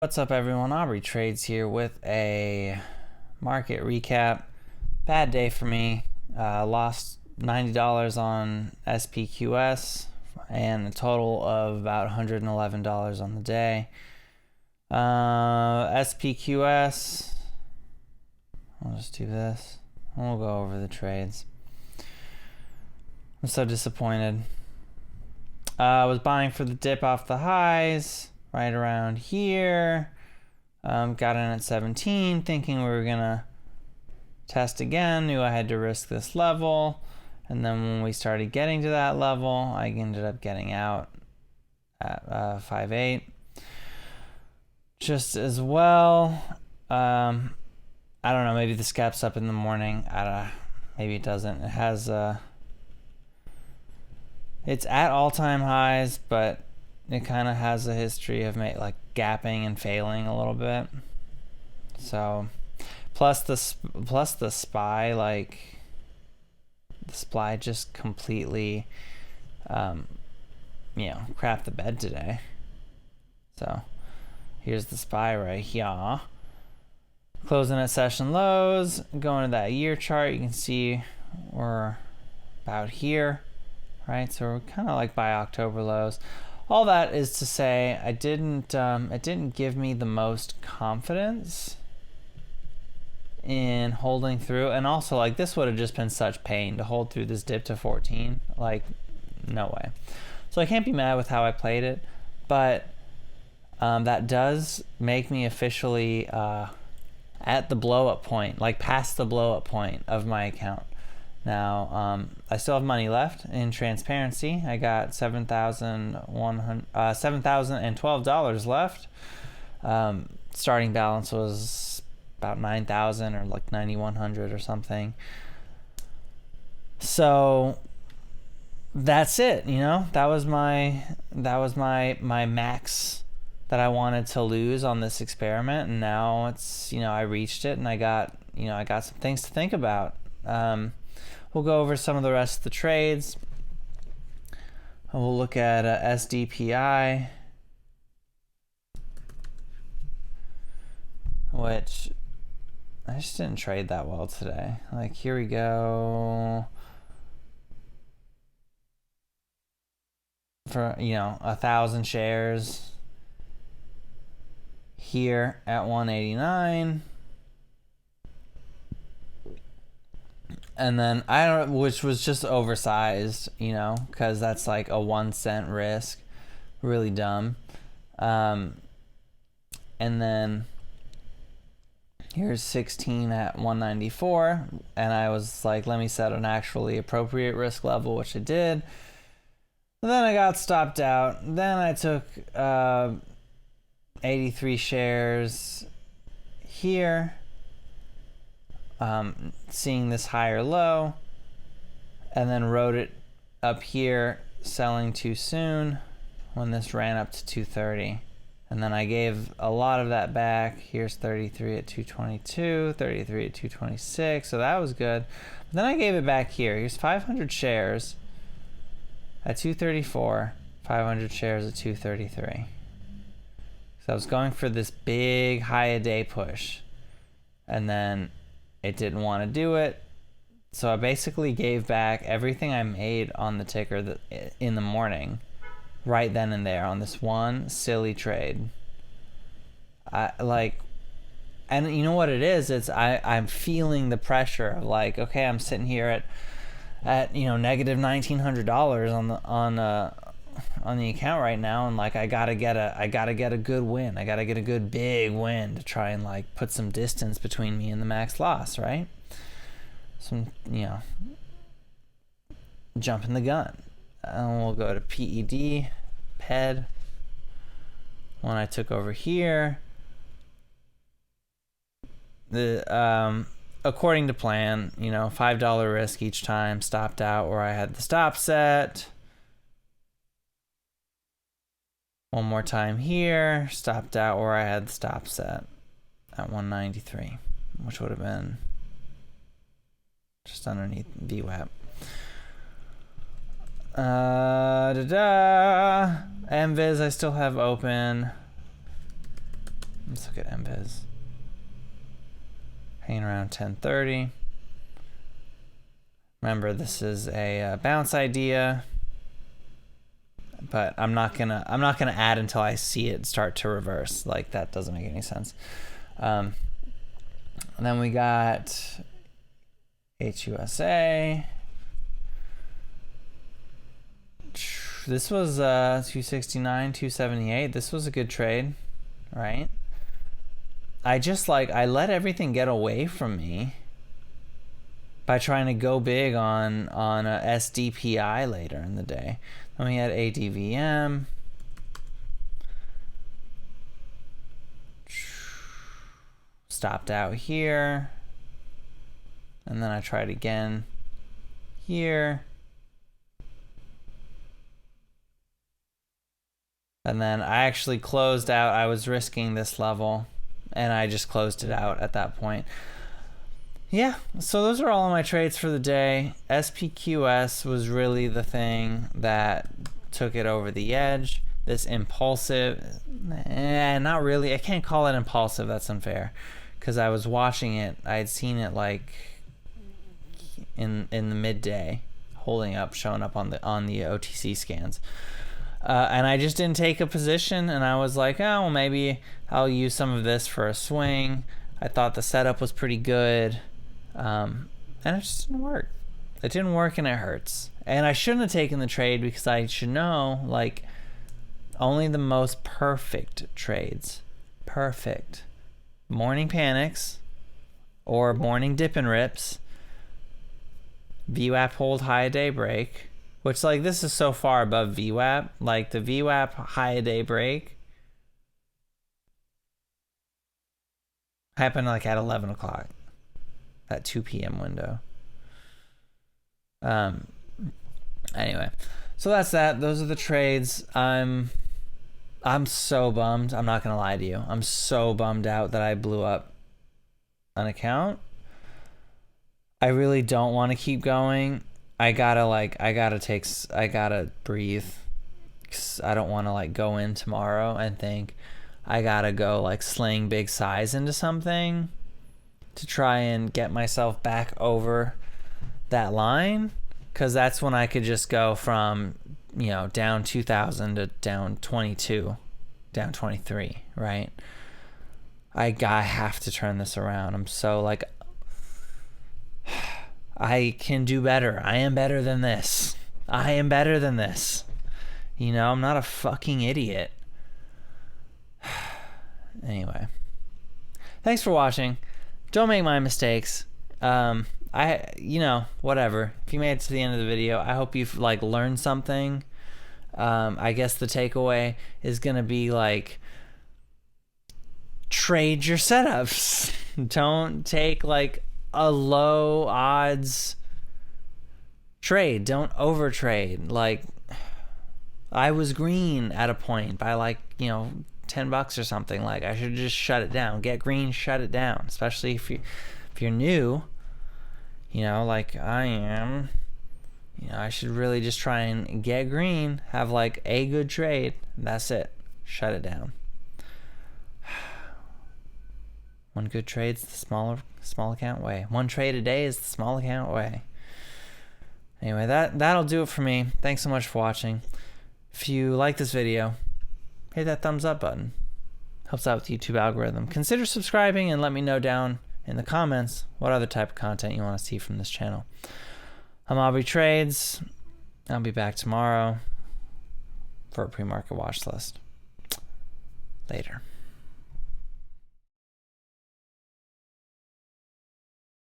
What's up, everyone? Aubrey Trades here with a market recap. Bad day for me. Lost $90 on SPQS and a total of about $111 on the day. SPQS, I'll just do this. We'll go over the trades. I'm so disappointed. I was buying for the dip off the highs right around here. Got in at 17, thinking we were gonna test again. Knew I had to risk this level, and then when we started getting to that level, I ended up getting out at 5.8. Just as well. I don't know. Maybe this gap's up in the morning. Maybe it doesn't. It has. It's at all-time highs, but it kind of has a history of gapping and failing a little bit. So, plus the SPY, the SPY just completely, crapped the bed today. So, here's the SPY right here. Closing at session lows. Going to that year chart, you can see we're about here, right? So we're kind of like by October lows. All that is to say, it didn't give me the most confidence in holding through. And also, this would have just been such pain to hold through this dip to 14. No way. So I can't be mad with how I played it, but that does make me officially at the blow-up point, past the blow-up point of my account. Now, I still have money left in transparency. I got $7,012 left. Starting balance was about 9,000 or 9,100 or something. So that's it. That was my max that I wanted to lose on this experiment, and now it's I reached it, and I got some things to think about. We'll go over some of the rest of the trades. We'll look at SDPI, which I just didn't trade that well today. Here we go. For 1,000 shares here at 189. And then which was just oversized, because that's a 1 cent risk, really dumb. And then here's 16 at 194, and I was let me set an actually appropriate risk level, which I did. Then I got stopped out. Then I took 83 shares here. Seeing this higher low, and then wrote it up here, selling too soon when this ran up to 230, and then I gave a lot of that back. Here's 33 at 222, 33 at 226, so that was good. But then I gave it back here. Here's 500 shares at 234, 500 shares at 233. So I was going for this big high a day push, and then it didn't want to do it, so I basically gave back everything I made on the ticker in the morning, right then and there, on this one silly trade. And you know what it is? It's I'm feeling the pressure of okay, I'm sitting here at negative $1,900 on the account right now, and I gotta get a good win. I gotta get a good big win to try and put some distance between me and the max loss, right? Some jumping the gun. And we'll go to PED, one I took over here. The according to plan, $5 risk each time, stopped out where I had the stop set. One more time here, stopped out where I had the stop set at 193, which would have been just underneath VWAP. MViz I still have open. Let's look at MVIS. Hanging around 1030. Remember, this is a bounce idea, but I'm not gonna add until I see it start to reverse. Like, that doesn't make any sense. And then we got HUSA. This was 269, 278. This was a good trade, right? I let everything get away from me by trying to go big on a SDPI later in the day. Then we had ADVM. Stopped out here. And then I tried again here. And then I actually closed out. I was risking this level, and I just closed it out at that point. Yeah, so those are all of my trades for the day. SPQS was really the thing that took it over the edge. This impulsive, not really. I can't call it impulsive. That's unfair, because I was watching it. I had seen it like in the midday, holding up, showing up on the OTC scans. And I just didn't take a position, and I was like, oh, well, maybe I'll use some of this for a swing. I thought the setup was pretty good, and it just didn't work. It didn't work, and it hurts. And I shouldn't have taken the trade, because I should know, like, only the most perfect trades. Perfect. Morning panics, or morning dip and rips, VWAP hold high at daybreak. Which, like, this is so far above VWAP. Like, the VWAP high a day break happened, like, at 11 o'clock. That 2 p.m. window. Anyway. So that's that. Those are the trades. I'm so bummed. I'm not going to lie to you. I'm so bummed out that I blew up an account. I really don't want to keep going. I gotta breathe. 'Cause I don't want to, like, go in tomorrow and think I gotta go, like, sling big size into something to try and get myself back over that line. 'Cause that's when I could just go from, you know, down 2,000 to down 22, down 23, right? I have to turn this around. I'm so, like, I can do better. I am better than this. I am better than this. You know, I'm not a fucking idiot. Anyway. Thanks for watching. Don't make my mistakes. You know, whatever. If you made it to the end of the video, I hope you've, like, learned something. I guess the takeaway is gonna be, like, trade your setups. Don't take, like, a low odds trade. Don't over trade. Like, I was green at a point by, like, you know, $10 or something. Like, I should just shut it down. Get green, shut it down. Especially if you're new, you know, like I am. You know, I should really just try and get green, have, like, a good trade. That's it. Shut it down. One good trade's the small account way. One trade a day is the small account way. Anyway, that'll do it for me. Thanks so much for watching. If you like this video, hit that thumbs up button. Helps out with the YouTube algorithm. Consider subscribing and let me know down in the comments what other type of content you want to see from this channel. I'm Aubrey Trades. I'll be back tomorrow for a pre-market watch list. Later.